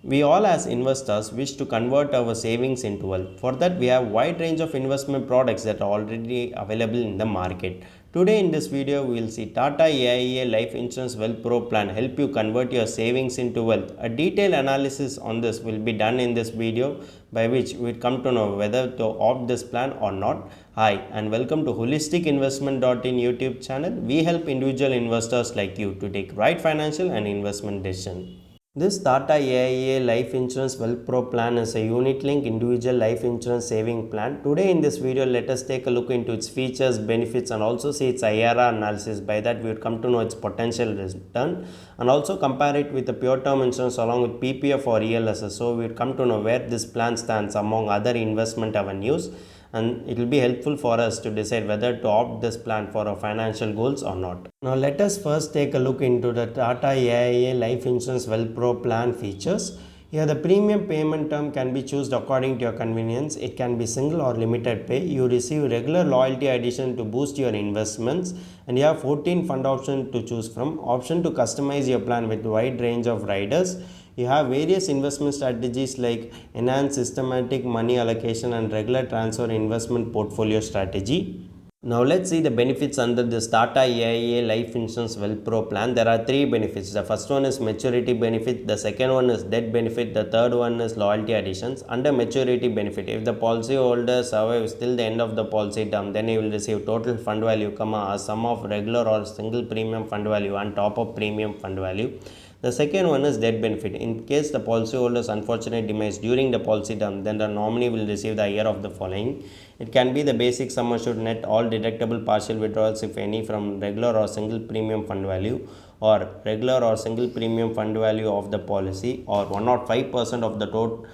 We all as investors wish to convert our savings into wealth. For that, we have wide range of investment products that are already available in the market. Today in this video, we will see Tata AIA Life Insurance Wealth Pro Plan help you convert your savings into wealth. A detailed analysis on this will be done in this video, by which we will come to know whether to opt this plan or not. Hi and welcome to holisticinvestment.in YouTube channel. We help individual investors like you to take right financial and investment decision. This Tata AIA Life Insurance Wealth Pro Plan is a unit-linked individual life insurance saving plan. Today in this video, let us take a look into its features, benefits and also see its IRR analysis. By that, we will come to know its potential return and also compare it with the pure term insurance along with PPF or ELSS. So, we will come to know where this plan stands among other investment avenues, and it will be helpful for us to decide whether to opt this plan for our financial goals or not. Now let us first take a look into the Tata AIA Life Insurance Wealth Pro plan features. Here the premium payment term can be chosen according to your convenience. It can be single or limited pay. You receive regular loyalty addition to boost your investments, and you have 14 fund options to choose from. Option to customize your plan with wide range of riders. You have various investment strategies like enhanced systematic money allocation and regular transfer investment portfolio strategy. Now let's see the benefits under this Tata AIA Life Insurance Wealth Pro plan. There are three benefits. The first one is maturity benefit, the second one is death benefit, the third one is loyalty additions. Under maturity benefit, if the policyholder survives till the end of the policy term, then he will receive total fund value, a sum of regular or single premium fund value and top up premium fund value. The second one is death benefit. In case the policyholder's unfortunate demise during the policy term, then the nominee will receive the year of the following. It can be the basic sum assured net, all deductible partial withdrawals if any from regular or single premium fund value, or regular or single premium fund value of the policy, or 105% of the total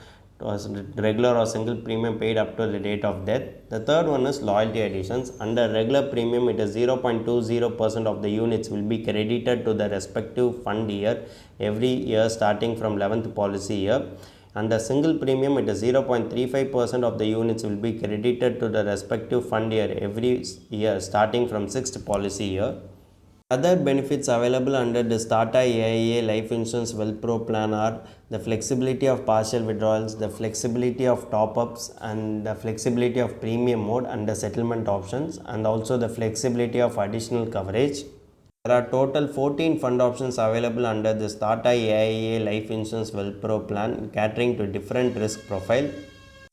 regular or single premium paid up to the date of death. The third one is loyalty additions. Under regular premium, it is 0.20% of the units will be credited to the respective fund year every year starting from 11th policy year. Under single premium, it is 0.35% of the units will be credited to the respective fund year every year starting from 6th policy year. Other benefits available under the Tata AIA Life Insurance Wealth Pro plan are the flexibility of partial withdrawals, the flexibility of top-ups and the flexibility of premium mode under settlement options, and also the flexibility of additional coverage. There are total 14 fund options available under this Tata AIA Life Insurance Wealth Pro plan catering to different risk profile.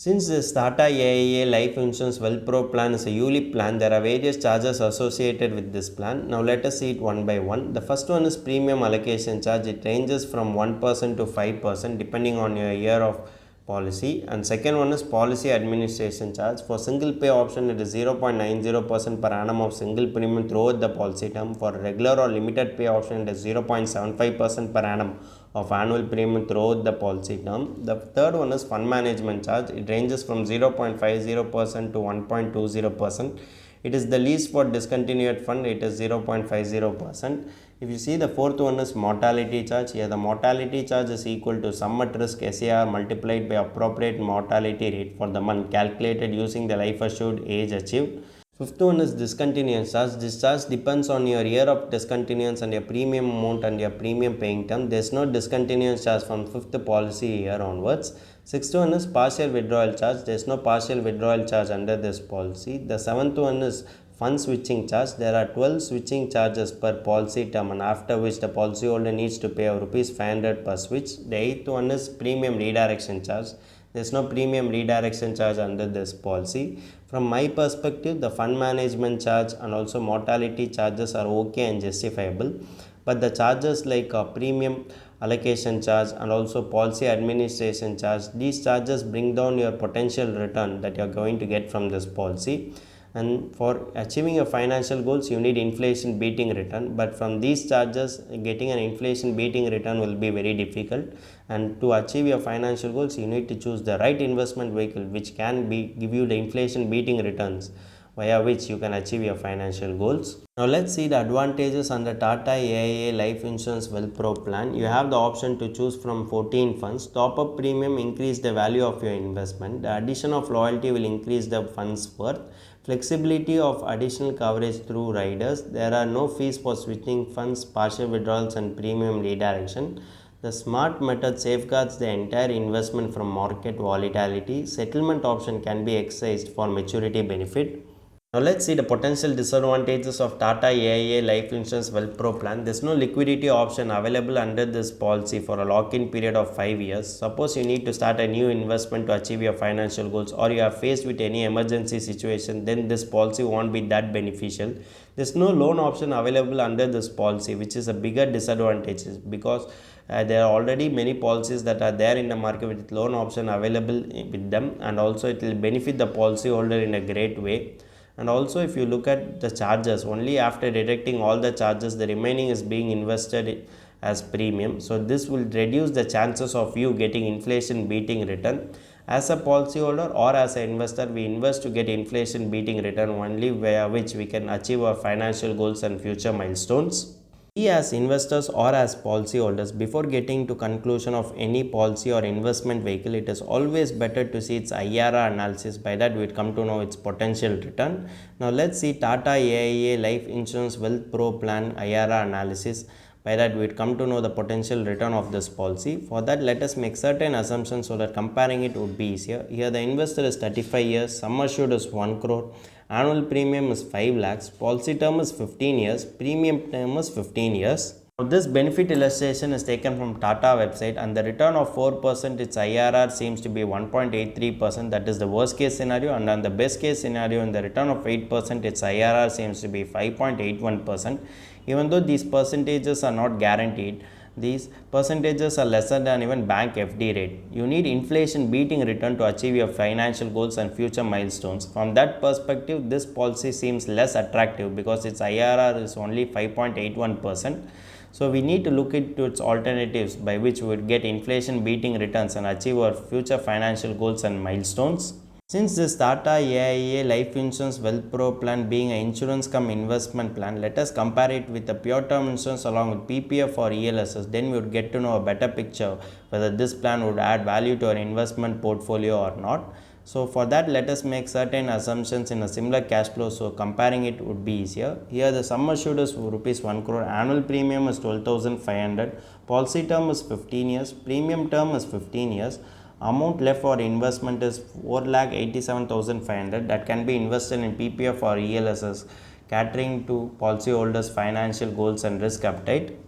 Since this Tata AIA Life Insurance Wealth Pro plan is a ULIP plan, there are various charges associated with this plan. Now let us see it one by one. The first one is premium allocation charge. It ranges from 1% to 5% depending on your year of policy. And second one is policy administration charge. For single pay option, it is 0.90% per annum of single premium throughout the policy term. For regular or limited pay option, it is 0.75% per annum of annual premium throughout the policy term. The third one is fund management charge. It ranges from 0.50% to 1.20%. It is the least for discontinued fund. It is 0.50%. If you see, the fourth one is mortality charge. Here the mortality charge is equal to sum at risk SAR multiplied by appropriate mortality rate for the month calculated using the life assured age achieved. Fifth one is discontinuance charge. This charge depends on your year of discontinuance and your premium amount and your premium paying term. There is no discontinuance charge from 5th policy year onwards. Sixth one is partial withdrawal charge. There is no partial withdrawal charge under this policy. The seventh one is fund switching charge. There are 12 switching charges per policy term, and after which the policyholder needs to pay rupees 500 per switch. The eighth one is premium redirection charge. There is no premium redirection charge under this policy. From my perspective, the fund management charge and also mortality charges are okay and justifiable, but the charges like premium allocation charge and also policy administration charge, these charges bring down your potential return that you are going to get from this policy. And for achieving your financial goals, you need inflation beating return, but from these charges getting an inflation beating return will be very difficult. And to achieve your financial goals, you need to choose the right investment vehicle which can give you the inflation beating returns, via which you can achieve your financial goals. Now let's see the advantages under Tata AIA Life Insurance Wealth Pro plan. You have the option to choose from 14 funds. Top up premium increase the value of your investment. The addition of loyalty will increase the fund's worth. Flexibility of additional coverage through riders. There are no fees for switching funds, partial withdrawals and premium redirection. The smart method safeguards the entire investment from market volatility. Settlement option can be exercised for maturity benefit. Now let's see the potential disadvantages of Tata AIA Life Insurance Wealth Pro plan. There is no liquidity option available under this policy for a lock-in period of 5 years. Suppose you need to start a new investment to achieve your financial goals, or you are faced with any emergency situation, then this policy won't be that beneficial. There is no loan option available under this policy, which is a bigger disadvantage because there are already many policies that are there in the market with loan option available with them, and also it will benefit the policyholder in a great way. And also if you look at the charges, only after deducting all the charges the remaining is being invested as premium. So this will reduce the chances of you getting inflation beating return. As a policyholder or as an investor, we invest to get inflation beating return only, via which we can achieve our financial goals and future milestones. We as investors or as policyholders, before getting to conclusion of any policy or investment vehicle, it is always better to see its IRR analysis. By that we come to know its potential return. Now let's see Tata AIA Life Insurance Wealth Pro Plan IRR analysis. By that we come to know the potential return of this policy. For that, let us make certain assumptions so that comparing it would be easier. Here the investor is 35 years, sum assured is 1 crore, annual premium is 5 lakhs, policy term is 15 years, premium term is 15 years. Now this benefit illustration is taken from Tata website, and the return of 4%, its IRR seems to be 1.83%. That is the worst case scenario, and on the best case scenario, in the return of 8%, its IRR seems to be 5.81%. Even though these percentages are not guaranteed, these percentages are lesser than even bank FD rate. You need inflation beating return to achieve your financial goals and future milestones. From that perspective, this policy seems less attractive because its IRR is only 5.81%. So we need to look into its alternatives by which we would get inflation beating returns and achieve our future financial goals and milestones. Since this Tata AIA Life Insurance Wealth Pro plan being an insurance cum investment plan, let us compare it with the pure term insurance along with PPF or ELSS. Then we would get to know a better picture whether this plan would add value to our investment portfolio or not. So for that, let us make certain assumptions in a similar cash flow, so comparing it would be easier. Here the sum assured is rupees 1 crore, annual premium is 12,500, policy term is 15 years, premium term is 15 years. Amount left for investment is 4,87,500 that can be invested in PPF or ELSS, catering to policyholders' financial goals and risk appetite.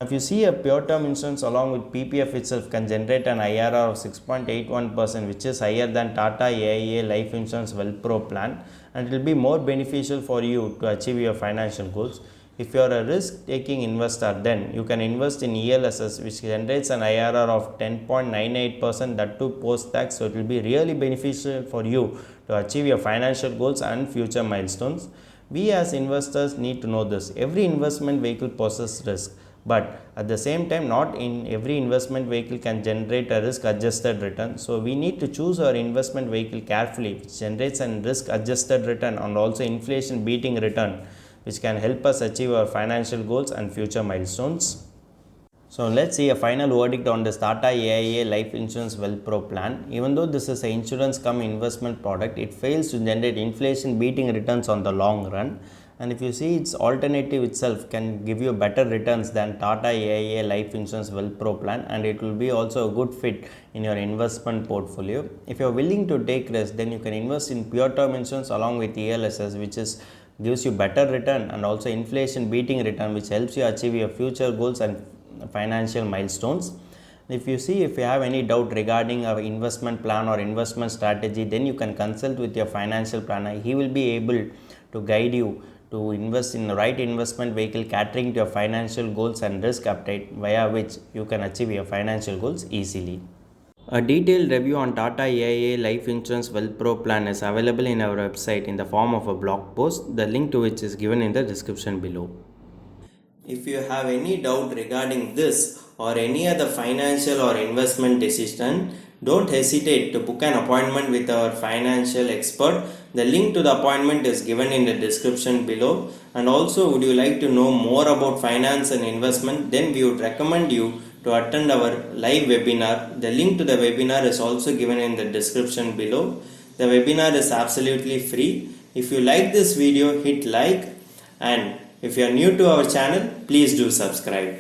If you see a pure term insurance along with PPF itself can generate an IRR of 6.81%, which is higher than Tata AIA Life Insurance Wealth Pro plan, and it will be more beneficial for you to achieve your financial goals. If you are a risk-taking investor, then you can invest in ELSS, which generates an IRR of 10.98%, that too post-tax. So it will be really beneficial for you to achieve your financial goals and future milestones. We as investors need to know this. Every investment vehicle poses risk, but at the same time, not in every investment vehicle can generate a risk-adjusted return. So we need to choose our investment vehicle carefully, which generates a risk-adjusted return and also inflation-beating return, which can help us achieve our financial goals and future milestones. So let's see a final verdict on this Tata AIA Life Insurance Wealth Pro plan. Even though this is an insurance cum investment product, it fails to generate inflation beating returns on the long run. And if you see, its alternative itself can give you better returns than Tata AIA Life Insurance Wealth Pro plan, and it will be also a good fit in your investment portfolio. If you are willing to take risk, then you can invest in pure term insurance along with ELSS, which gives you better return and also inflation beating return, which helps you achieve your future goals and financial milestones. If you have any doubt regarding our investment plan or investment strategy, then you can consult with your financial planner. He will be able to guide you to invest in the right investment vehicle catering to your financial goals and risk appetite, via which you can achieve your financial goals easily. A detailed review on Tata AIA Life Insurance Wealth Pro plan is available in our website in the form of a blog post, the link to which is given in the description below. If you have any doubt regarding this or any other financial or investment decision, don't hesitate to book an appointment with our financial expert. The link to the appointment is given in the description below. And also, would you like to know more about finance and investment? Then we would recommend you to attend our live webinar. The link to the webinar is also given in the description below. The webinar is absolutely free. If you like this video, hit like, and if you are new to our channel, please do subscribe.